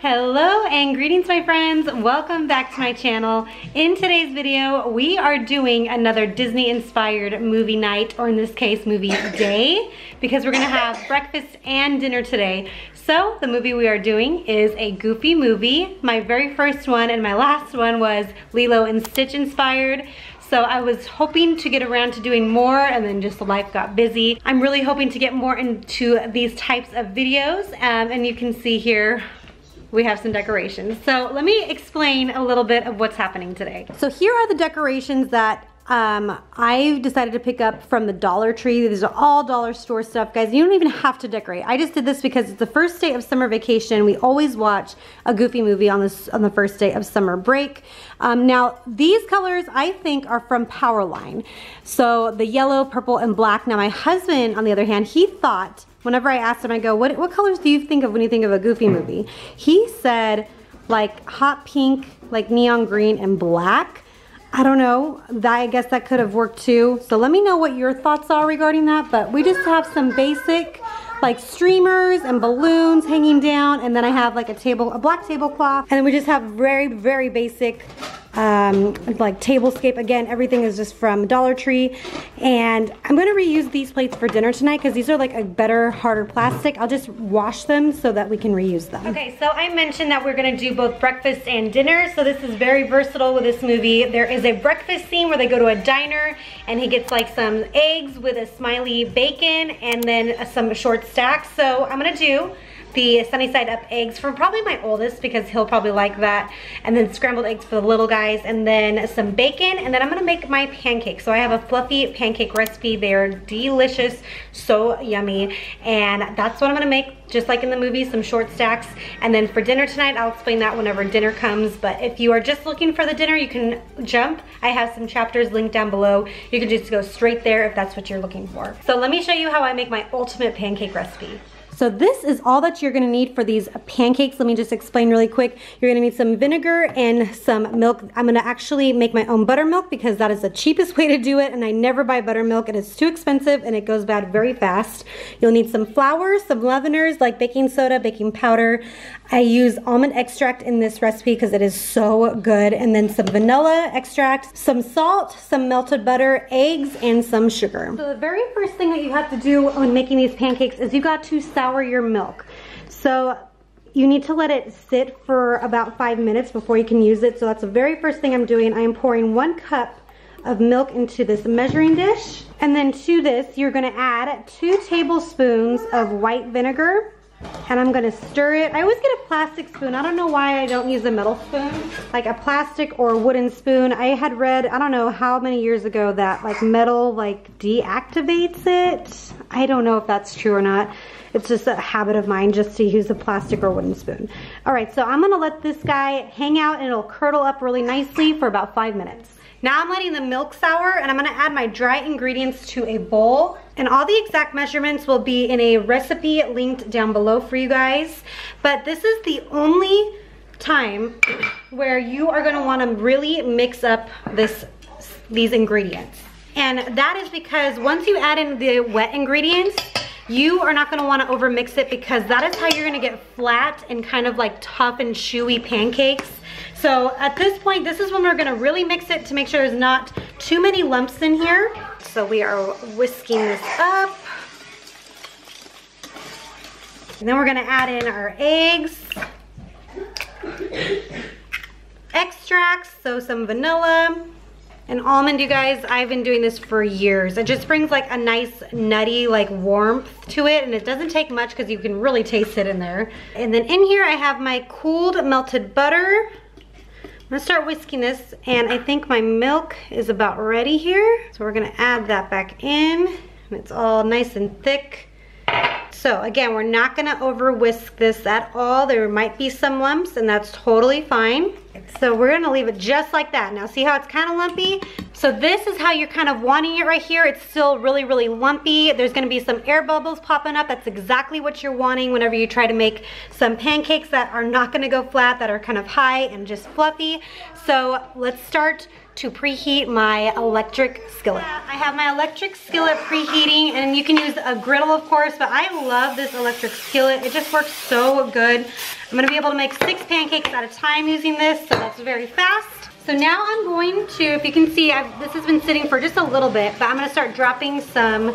Hello and greetings my friends, welcome back to my channel. In today's video we are doing another Disney inspired movie night, or in this case movie day, because we're gonna have breakfast and dinner today. So the movie we are doing is a Goofy movie. My very first one and my last one was Lilo and Stitch inspired. So I was hoping to get around to doing more, and then just life got busy. I'm really hoping to get more into these types of videos, and you can see here we have some decorations. So let me explain a little bit of what's happening today. So here are the decorations that I decided to pick up from the Dollar Tree. These are all dollar store stuff, guys. You don't even have to decorate. I just did this because it's the first day of summer vacation. We always watch a Goofy movie on the first day of summer break. Now these colors I think are from Powerline. So the yellow, purple, and black. Now my husband, on the other hand, he thought, whenever I asked him, I go, what colors do you think of when you think of a Goofy movie? He said like hot pink, like neon green, and black. I don't know, I guess that could have worked too. So let me know what your thoughts are regarding that. But we just have some basic like streamers and balloons hanging down, and then I have like a black tablecloth, and then we just have very, very basic like tablescape. Again, everything is just from Dollar Tree, and I'm gonna reuse these plates for dinner tonight because these are like a better, harder plastic. I'll just wash them so that we can reuse them. Okay, so I mentioned that we're gonna do both breakfast and dinner, so this is very versatile with this movie. There is a breakfast scene where they go to a diner and he gets like some eggs with a smiley bacon and then some short stacks. So I'm gonna do the sunny side up eggs for probably my oldest because he'll probably like that, and then scrambled eggs for the little guys, and then some bacon, and then I'm gonna make my pancakes. So I have a fluffy pancake recipe. They're delicious, so yummy, and that's what I'm gonna make, just like in the movie, some short stacks. And then for dinner tonight, I'll explain that whenever dinner comes. But if you are just looking for the dinner, you can jump. I have some chapters linked down below. You can just go straight there if that's what you're looking for. So let me show you how I make my ultimate pancake recipe. So this is all that you're gonna need for these pancakes. Let me just explain really quick. You're gonna need some vinegar and some milk. I'm gonna actually make my own buttermilk because that is the cheapest way to do it, and I never buy buttermilk. It is too expensive and it goes bad very fast. You'll need some flour, some leaveners like baking soda, baking powder. I use almond extract in this recipe because it is so good, and then some vanilla extract, some salt, some melted butter, eggs, and some sugar. So the very first thing that you have to do when making these pancakes is you got to sour your milk. So you need to let it sit for about 5 minutes before you can use it. So that's the very first thing I'm doing. I am pouring 1 cup of milk into this measuring dish, and then to this you're gonna add 2 tablespoons of white vinegar, and I'm gonna stir it. I always get a plastic spoon. I don't know why I don't use a metal spoon, like a plastic or wooden spoon. I had read, I don't know how many years ago, that like metal like deactivates it. I don't know if that's true or not. It's just a habit of mine just to use a plastic or wooden spoon. All right, so I'm gonna let this guy hang out and it'll curdle up really nicely for about 5 minutes. Now I'm letting the milk sour, and I'm gonna add my dry ingredients to a bowl. And all the exact measurements will be in a recipe linked down below for you guys. But this is the only time where you are gonna wanna really mix up these ingredients. And that is because once you add in the wet ingredients, you are not gonna wanna overmix it, because that is how you're gonna get flat and kind of like tough and chewy pancakes. So at this point, this is when we're gonna really mix it to make sure there's not too many lumps in here. So we are whisking this up. And then we're gonna add in our eggs, extracts, so some vanilla and almond. You guys, I've been doing this for years. It just brings like a nice nutty like warmth to it, and it doesn't take much because you can really taste it in there. And then in here I have my cooled melted butter. I'm gonna start whisking this, and I think my milk is about ready here. So we're gonna add that back in, and it's all nice and thick. So again, we're not gonna over whisk this at all. There might be some lumps, and that's totally fine. So we're gonna leave it just like that. Now see how it's kind of lumpy? So this is how you're kind of wanting it right here. It's still really, really lumpy. There's gonna be some air bubbles popping up. That's exactly what you're wanting whenever you try to make some pancakes that are not gonna go flat, that are kind of high and just fluffy. So let's start to preheat my electric skillet. I have my electric skillet preheating, and You can use a griddle, of course, but I love this electric skillet. It just works so good. I'm gonna be able to make 6 pancakes at a time using this, so that's very fast. So now I'm going to, if you can see, this has been sitting for just a little bit, but I'm gonna start dropping some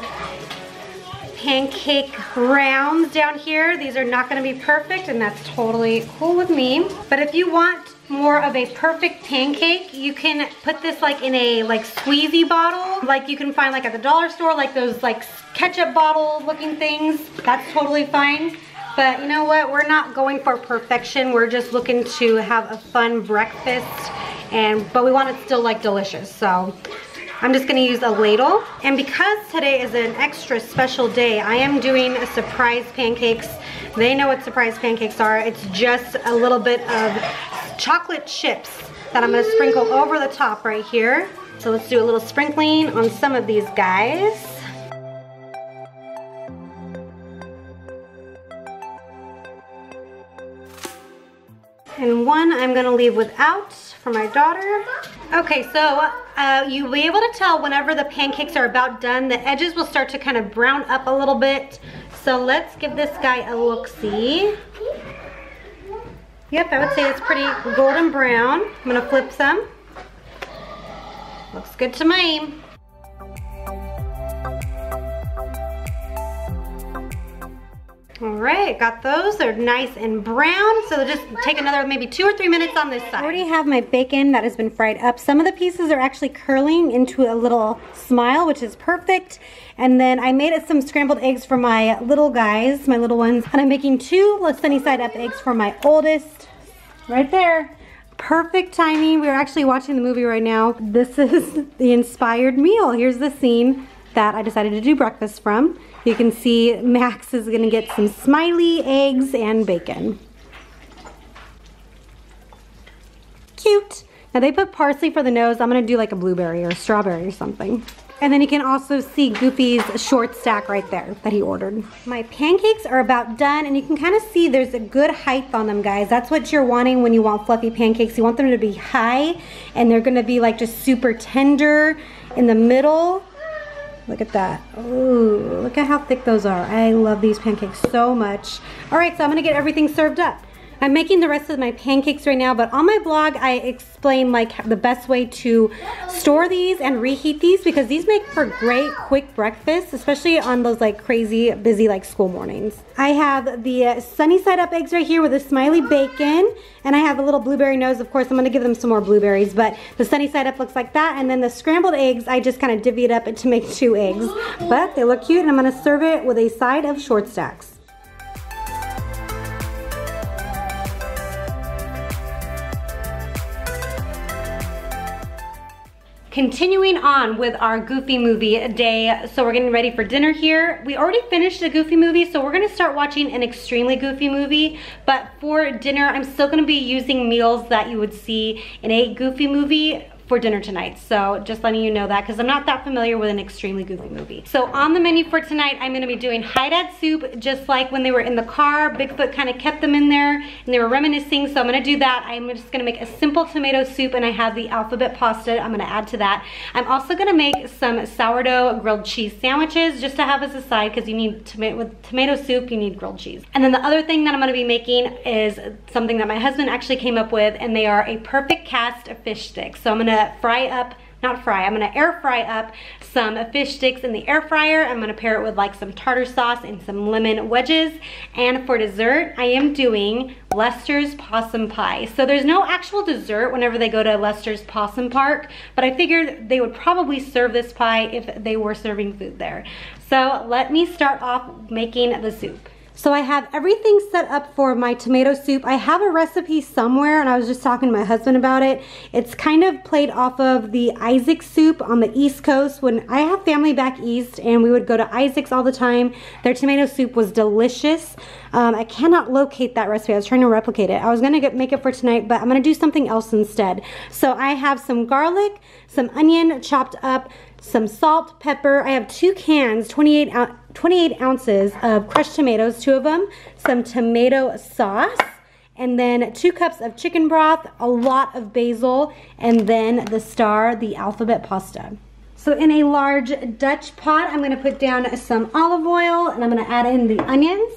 pancake rounds down here. These are not gonna be perfect, and that's totally cool with me. But if you want more of a perfect pancake, you can put this like in a squeezy bottle, like you can find like at the dollar store, like those like ketchup bottle looking things. That's totally fine. But you know what? We're not going for perfection. We're just looking to have a fun breakfast, but we want it still like delicious. So I'm just gonna use a ladle. And because today is an extra special day, I am doing a surprise pancakes. They know what surprise pancakes are. It's just a little bit of chocolate chips that I'm gonna sprinkle over the top right here. So let's do a little sprinkling on some of these guys. And one I'm gonna leave without for my daughter. Okay, so you'll be able to tell whenever the pancakes are about done, the edges will start to kind of brown up a little bit. So let's give this guy a look-see. Yep, I would say it's pretty golden brown. I'm gonna flip some. Looks good to me. All right, got those. They're nice and brown. So just take another maybe 2 or 3 minutes on this side. I already have my bacon that has been fried up. Some of the pieces are actually curling into a little smile, which is perfect. And then I made some scrambled eggs for my little guys, my little ones. And I'm making 2 sunny side up eggs for my oldest. Right there. Perfect timing. We're actually watching the movie right now. This is the inspired meal. Here's the scene that I decided to do breakfast from. You can see Max is gonna get some smiley, eggs, and bacon. Cute. Now they put parsley for the nose. I'm gonna do like a blueberry or a strawberry or something. And then you can also see Goofy's short stack right there that he ordered. My pancakes are about done, and you can kind of see there's a good height on them, guys. That's what you're wanting when you want fluffy pancakes. You want them to be high, and they're gonna be like just super tender in the middle. Look at that. Ooh, look at how thick those are. I love these pancakes so much. All right, so I'm gonna get everything served up. I'm making the rest of my pancakes right now, but on my blog, I explain like the best way to store these and reheat these, because these make for great quick breakfast, especially on those like crazy busy like school mornings. I have the sunny side up eggs right here with a smiley bacon, and I have a little blueberry nose. Of course, I'm gonna give them some more blueberries, but the sunny side up looks like that. And then the scrambled eggs, I just kind of divvy it up to make 2 eggs, but they look cute, and I'm gonna serve it with a side of short stacks. Continuing on with our Goofy movie day, so we're getting ready for dinner here. We already finished a Goofy movie, so we're gonna start watching an extremely Goofy movie, but for dinner, I'm still gonna be using meals that you would see in a Goofy movie for dinner tonight. So just letting you know that, because I'm not that familiar with an extremely Goofy movie. So on the menu for tonight, I'm gonna be doing Hi Dad soup, just like when they were in the car. Bigfoot kind of kept them in there and they were reminiscing, so I'm gonna do that. I'm just gonna make a simple tomato soup, and I have the alphabet pasta I'm gonna add to that. I'm also gonna make some sourdough grilled cheese sandwiches, just to have as a side, because you need with tomato soup, you need grilled cheese. And then the other thing that I'm gonna be making is something that my husband actually came up with, and they are a perfect cast of fish sticks. So I'm gonna I'm gonna air fry up some fish sticks in the air fryer. I'm gonna pair it with like some tartar sauce and some lemon wedges. And for dessert, I am doing Lester's Possum Pie. So there's no actual dessert whenever they go to Lester's Possum Park, but I figured they would probably serve this pie if they were serving food there. So let me start off making the soup. So I have everything set up for my tomato soup. I have a recipe somewhere, and I was just talking to my husband about it. It's kind of played off of the Isaac soup on the East Coast. When I have family back east, and we would go to Isaac's all the time, their tomato soup was delicious. I cannot locate that recipe. I was trying to replicate it. I was gonna make it for tonight, but I'm gonna do something else instead. So I have some garlic, some onion chopped up, some salt, pepper. I have 2 cans, 28 ounces of crushed tomatoes, 2 of them, some tomato sauce, and then 2 cups of chicken broth, a lot of basil, and then the alphabet pasta. So in a large Dutch pot, I'm gonna put down some olive oil and I'm gonna add in the onions.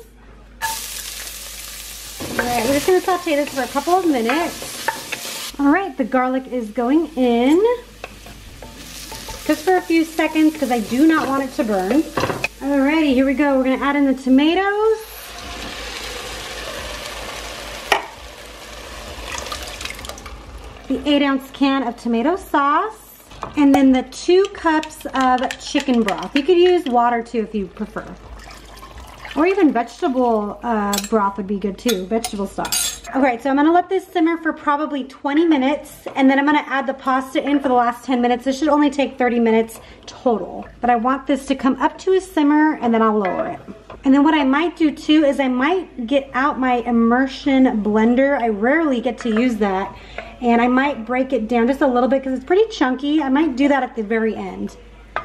All right, we're just gonna saute this for a couple of minutes. All right, the garlic is going in. Just for a few seconds because I do not want it to burn. Alrighty, here we go. We're gonna add in the tomatoes. The 8-ounce can of tomato sauce. And then the 2 cups of chicken broth. You could use water too if you prefer. Or even vegetable broth would be good too, vegetable stock. Okay, so I'm gonna let this simmer for probably 20 minutes and then I'm gonna add the pasta in for the last 10 minutes. This should only take 30 minutes total. But I want this to come up to a simmer and then I'll lower it. And then what I might do too is I might get out my immersion blender. I rarely get to use that. And I might break it down just a little bit because it's pretty chunky. I might do that at the very end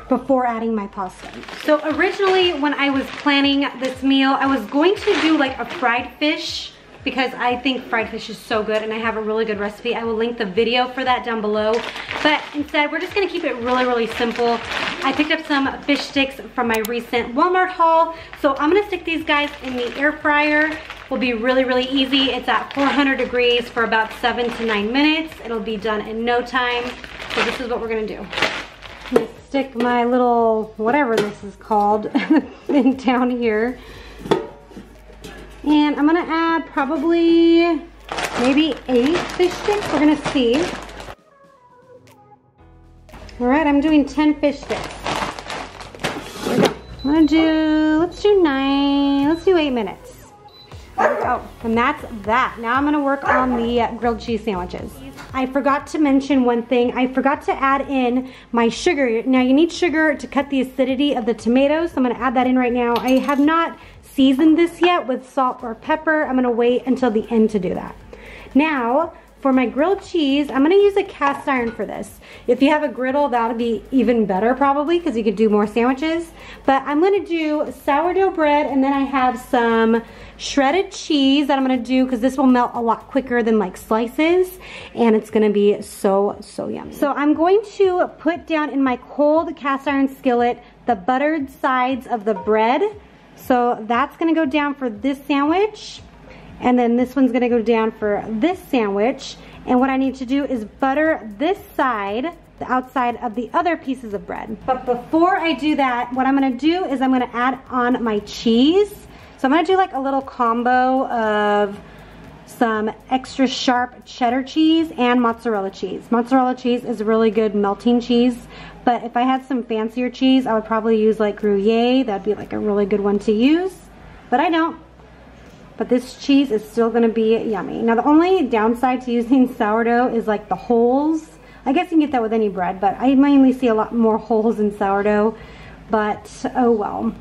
before adding my pasta. So originally when I was planning this meal, I was going to do like a fried fish because I think fried fish is so good and I have a really good recipe. I will link the video for that down below. But instead, we're just gonna keep it really, really simple. I picked up some fish sticks from my recent Walmart haul. So I'm gonna stick these guys in the air fryer. Will be really, really easy. It's at 400 degrees for about 7 to 9 minutes. It'll be done in no time. So this is what we're gonna do. I'm gonna stick my little, whatever this is called, thing down here. And I'm gonna add probably maybe 8 fish sticks. We're gonna see. All right, I'm doing 10 fish sticks. Here we go. I'm gonna do, let's do 9, let's do 8 minutes. Oh, and that's that. Now I'm gonna work on the grilled cheese sandwiches. I forgot to mention one thing. I forgot to add in my sugar. Now you need sugar to cut the acidity of the tomatoes, so I'm gonna add that in right now. I have not seasoned this yet with salt or pepper. I'm gonna wait until the end to do that. Now, for my grilled cheese, I'm gonna use a cast iron for this. If you have a griddle, that would be even better probably because you could do more sandwiches. But I'm gonna do sourdough bread and then I have some shredded cheese that I'm gonna do because this will melt a lot quicker than like slices and it's gonna be so, so yummy. So I'm going to put down in my cold cast iron skillet the buttered sides of the bread. So that's gonna go down for this sandwich. And then this one's gonna go down for this sandwich. And what I need to do is butter this side, the outside of the other pieces of bread. But before I do that, what I'm gonna do is I'm gonna add on my cheese. So I'm gonna do like a little combo of some extra sharp cheddar cheese and mozzarella cheese. Mozzarella cheese is a really good melting cheese, but if I had some fancier cheese, I would probably use like Gruyere. That'd be like a really good one to use, but I don't. But this cheese is still gonna be yummy. Now the only downside to using sourdough is like the holes. I guess you can get that with any bread, but I mainly see a lot more holes in sourdough, but oh well.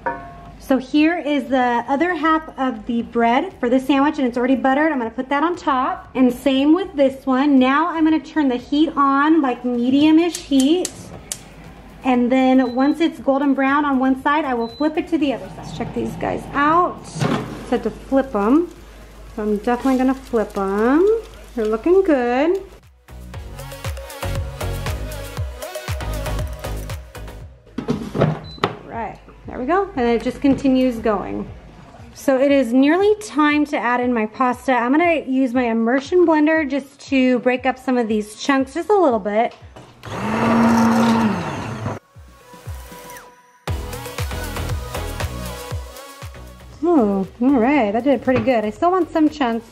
So here is the other half of the bread for this sandwich and it's already buttered. I'm gonna put that on top. And same with this one. Now I'm gonna turn the heat on, like medium-ish heat. And then once it's golden brown on one side, I will flip it to the other side. Let's check these guys out. Said to flip them. So I'm definitely gonna flip them. They're looking good. There we go, and it just continues going. So it is nearly time to add in my pasta. I'm gonna use my immersion blender just to break up some of these chunks just a little bit. Oh, all right, that did pretty good. I still want some chunks.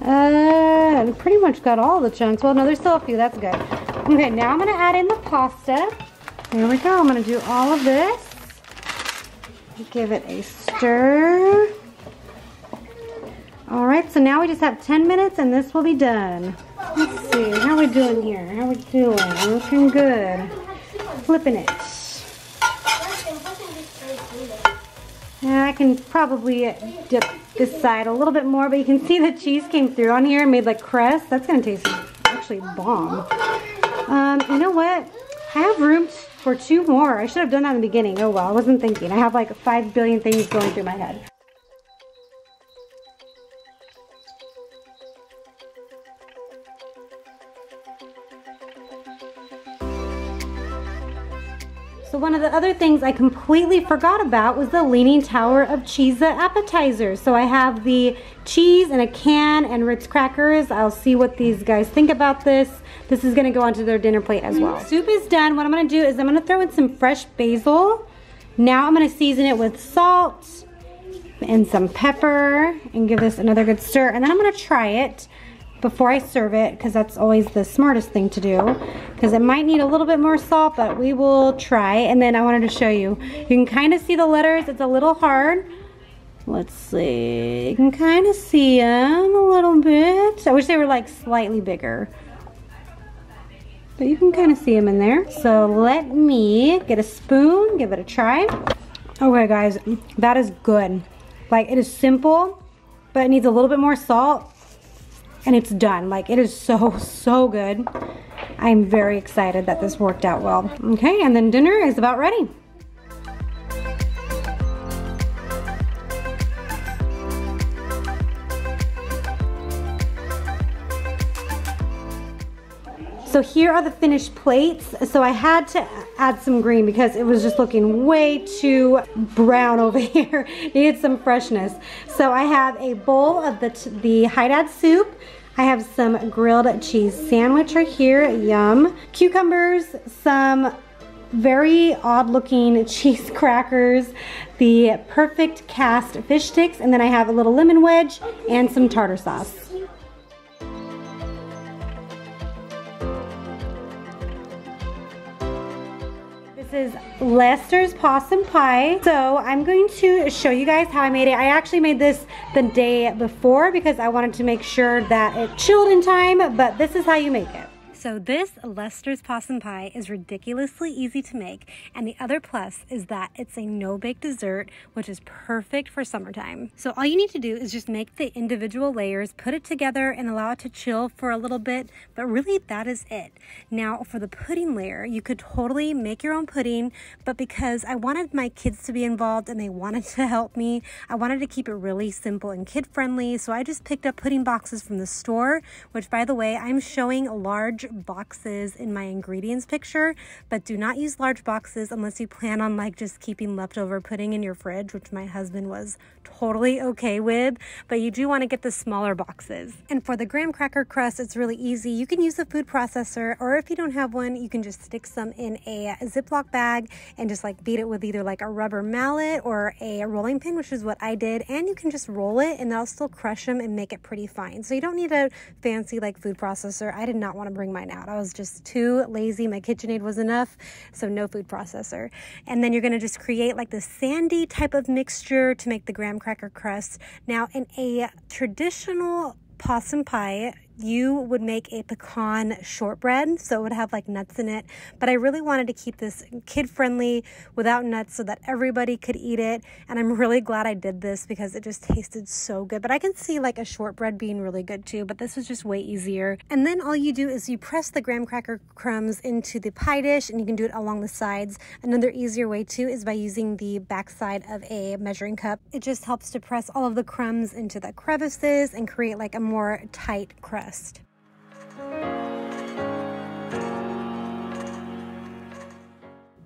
I pretty much got all the chunks. Well, no, there's still a few, that's good. Okay, now I'm gonna add in the pasta. There we go, I'm gonna do all of this. Give it a stir. All right, so now we just have 10 minutes and this will be done. Let's see, how are we doing here? How are we doing? We're looking good. Flipping it. Yeah, I can probably dip this side a little bit more, but you can see the cheese came through on here and made like crust. That's gonna taste actually bomb. You know what? I have room for 2 more. I should have done that in the beginning. Oh well, I wasn't thinking. I have like 5 billion things going through my head. So one of the other things I completely forgot about was the Leaning Tower of Cheeza appetizer. So I have the cheese in a can and Ritz crackers. I'll see what these guys think about this. This is gonna go onto their dinner plate as well. Soup is done. What I'm gonna do is I'm gonna throw in some fresh basil. Now I'm gonna season it with salt and some pepper and give this another good stir. And then I'm gonna try it before I serve it, because that's always the smartest thing to do, because it might need a little bit more salt, but we will try. And then I wanted to show you, you can kind of see the letters. It's a little hard. Let's see, you can kind of see them a little bit. I wish they were like slightly bigger, but you can kind of see them in there. So let me get a spoon, give it a try. Okay guys, that is good. Like, it is simple, but it needs a little bit more salt. And it's done. Like, it is so good. I'm very excited that this worked out well. Okay, and then dinner is about ready. So here are the finished plates. So I had to add some green because it was just looking way too brown over here. Needed some freshness. So I have a bowl of the high dad soup. I have some grilled cheese sandwich right here, yum. Cucumbers, some very odd looking cheese crackers, the perfect cast fish sticks, and then I have a little lemon wedge and some tartar sauce. This is Lester's Possum Pie. So I'm going to show you guys how I made it. I actually made this the day before because I wanted to make sure that it chilled in time, but this is how you make it. So this Lester's Possum Pie is ridiculously easy to make, and the other plus is that it's a no-bake dessert, which is perfect for summertime. So all you need to do is just make the individual layers, put it together, and allow it to chill for a little bit, but really that is it. Now for the pudding layer, you could totally make your own pudding, but because I wanted my kids to be involved and they wanted to help me, I wanted to keep it really simple and kid-friendly, so I just picked up pudding boxes from the store, which, by the way, I'm showing large boxes in my ingredients picture, but do not use large boxes unless you plan on like just keeping leftover pudding in your fridge, which my husband was totally okay with, but you do want to get the smaller boxes. And for the graham cracker crust, it's really easy. You can use a food processor, or if you don't have one, you can just stick some in a Ziploc bag and just like beat it with either like a rubber mallet or a rolling pin, which is what I did, and you can just roll it and that'll still crush them and make it pretty fine. So you don't need a fancy like food processor. I did not want to bring mine out. I was just too lazy. My KitchenAid was enough, so no food processor. And then you're going to just create like this sandy type of mixture to make the graham cracker crust. Now in a traditional possum pie, you would make a pecan shortbread, so it would have like nuts in it, but I really wanted to keep this kid-friendly without nuts so that everybody could eat it, and I'm really glad I did this because it just tasted so good. But I can see like a shortbread being really good too, but this was just way easier. And then all you do is you press the graham cracker crumbs into the pie dish, and you can do it along the sides. Another easier way too is by using the backside of a measuring cup. It just helps to press all of the crumbs into the crevices and create like a more tight crust.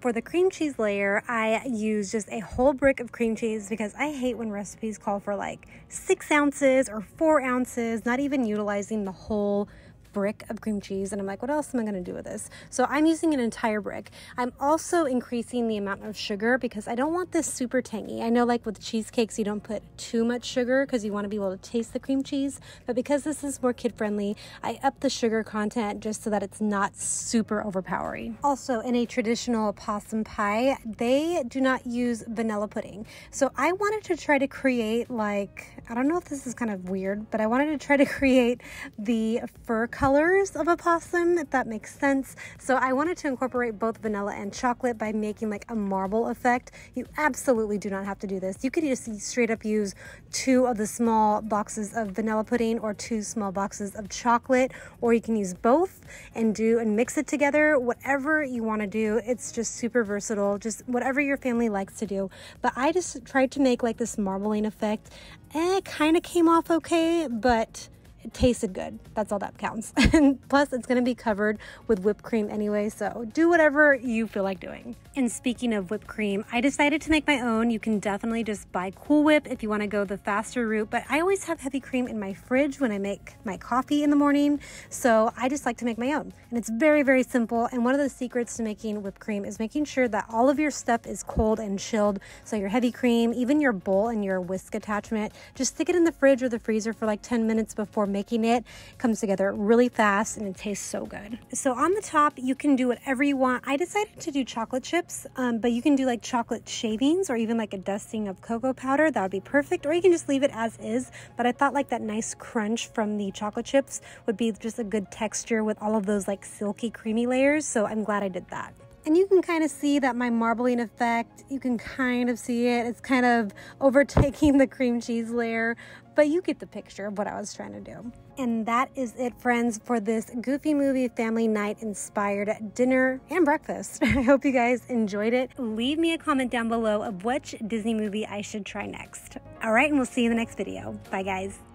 For the cream cheese layer, I use just a whole brick of cream cheese because I hate when recipes call for like 6 ounces or 4 ounces, not even utilizing the whole brick of cream cheese, and I'm like, what else am I going to do with this? So I'm using an entire brick. I'm also increasing the amount of sugar because I don't want this super tangy. I know like with cheesecakes you don't put too much sugar because you want to be able to taste the cream cheese, but because this is more kid friendly, I up the sugar content just so that it's not super overpowering. Also, in a traditional possum pie, they do not use vanilla pudding. So I wanted to try to create like, I don't know if this is kind of weird, but I wanted to try to create the fur colors of a possum, if that makes sense. So I wanted to incorporate both vanilla and chocolate by making like a marble effect. You absolutely do not have to do this. You could just straight up use 2 of the small boxes of vanilla pudding or 2 small boxes of chocolate, or you can use both and mix it together. Whatever you want to do, it's just super versatile, just whatever your family likes to do. But I just tried to make like this marbling effect, and it kind of came off okay, but it tasted good. That's all that counts. And plus, it's gonna be covered with whipped cream anyway, so do whatever you feel like doing. And speaking of whipped cream, I decided to make my own. You can definitely just buy Cool Whip if you wanna go the faster route, but I always have heavy cream in my fridge when I make my coffee in the morning, so I just like to make my own. And it's very, very simple, and one of the secrets to making whipped cream is making sure that all of your stuff is cold and chilled, so your heavy cream, even your bowl and your whisk attachment, just stick it in the fridge or the freezer for like 10 minutes before making it. It comes together really fast and it tastes so good. So on the top, you can do whatever you want. I decided to do chocolate chips, but you can do like chocolate shavings or even like a dusting of cocoa powder. That would be perfect, or you can just leave it as is, but I thought like that nice crunch from the chocolate chips would be just a good texture with all of those like silky creamy layers, so I'm glad I did that. And you can kind of see that my marbling effect, you can kind of see it. It's kind of overtaking the cream cheese layer, but you get the picture of what I was trying to do. And that is it, friends, for this Goofy Movie family night inspired dinner and breakfast. I hope you guys enjoyed it. Leave me a comment down below of which Disney movie I should try next. All right, and we'll see you in the next video. Bye, guys.